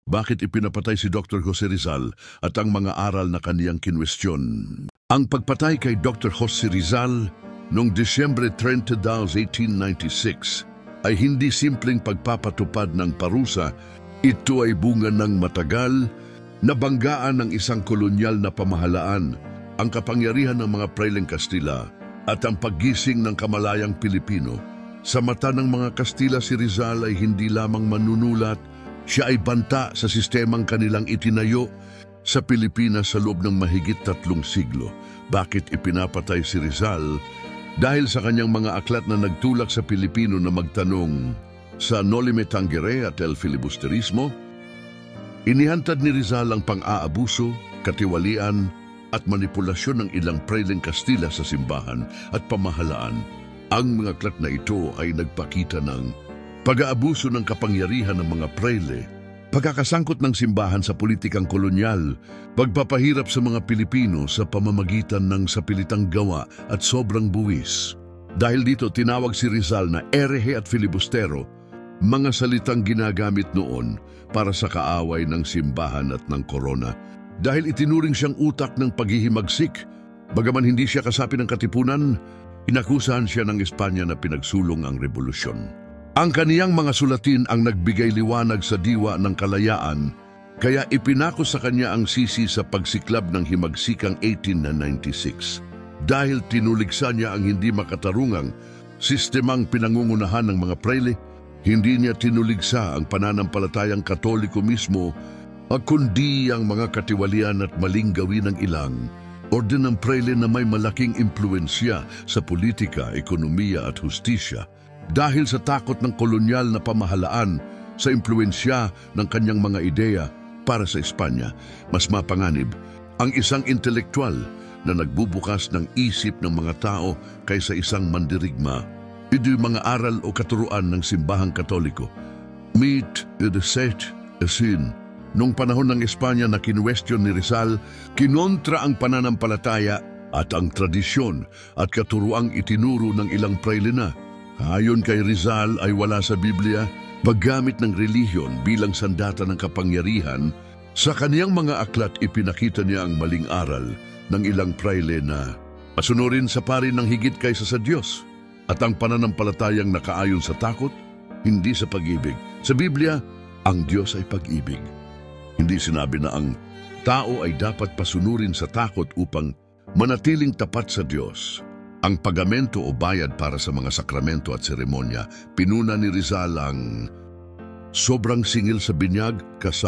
Bakit ipinapatay si Dr. Jose Rizal at ang mga aral na kaniyang kinwestiyon? Ang pagpatay kay Dr. Jose Rizal noong Disyembre 30, 1896 ay hindi simpleng pagpapatupad ng parusa. Ito ay bunga ng matagal na banggaan ng isang kolonyal na pamahalaan, ang kapangyarihan ng mga Praileng Kastila at ang paggising ng kamalayang Pilipino. Sa mata ng mga Kastila, si Rizal ay hindi lamang manunulat, siya ay banta sa sistemang kanilang itinayo sa Pilipinas sa loob ng mahigit 3 siglo. Bakit ipinapatay si Rizal? Dahil sa kanyang mga aklat na nagtulak sa Pilipino na magtanong sa Noli Me Tangere at El Filibusterismo. Inihantad ni Rizal ang pang-aabuso, katiwalian at manipulasyon ng ilang Praileng Kastila sa simbahan at pamahalaan. Ang mga aklat na ito ay nagpakita ng pag-aabuso ng kapangyarihan ng mga Praile, pagkakasangkot ng simbahan sa politikang kolonyal, pagpapahirap sa mga Pilipino sa pamamagitan ng sapilitang gawa at sobrang buwis. Dahil dito tinawag si Rizal na erehe at filibustero, mga salitang ginagamit noon para sa kaaway ng simbahan at ng korona. Dahil itinuring siyang utak ng paghihimagsik, bagaman hindi siya kasapi ng katipunan, inakusahan siya ng Espanya na pinagsulong ang revolusyon. Ang kaniyang mga sulatin ang nagbigay liwanag sa diwa ng kalayaan, kaya ipinako sa kanya ang sisi sa pagsiklab ng himagsikang 1896. Dahil tinuligsa niya ang hindi makatarungang sistemang pinangungunahan ng mga Praile, hindi niya tinuligsa ang pananampalatayang Katoliko mismo, kundi ang mga katiwalian at maling gawin ng ilang orden ng Praile na may malaking impluensya sa politika, ekonomiya at hustisya. Dahil sa takot ng kolonyal na pamahalaan sa impluensya ng kanyang mga ideya para sa Espanya, mas mapanganib ang isang intelektual na nagbubukas ng isip ng mga tao kaysa isang mandirigma. Ito yung mga aral o katuruan ng simbahang Katoliko. Meet the set a sin. Noong panahon ng Espanya na kinwestiyon ni Rizal, kinontra ang pananampalataya at ang tradisyon at katuruang itinuro ng ilang Praile na. Ayon kay Rizal ay wala sa Biblia paggamit ng relihiyon bilang sandata ng kapangyarihan. Sa kaniyang mga aklat ipinakita niya ang maling aral ng ilang Praile na masunurin sa pari ng higit kaysa sa Diyos at ang pananampalatayang nakaayon sa takot, hindi sa pag-ibig. Sa Biblia, ang Diyos ay pag-ibig. Hindi sinabi na ang tao ay dapat pasunurin sa takot upang manatiling tapat sa Diyos. Ang pagamento o bayad para sa mga sakramento at seremonya, pinuna ni Rizal ang sobrang singil sa binyag, kasal,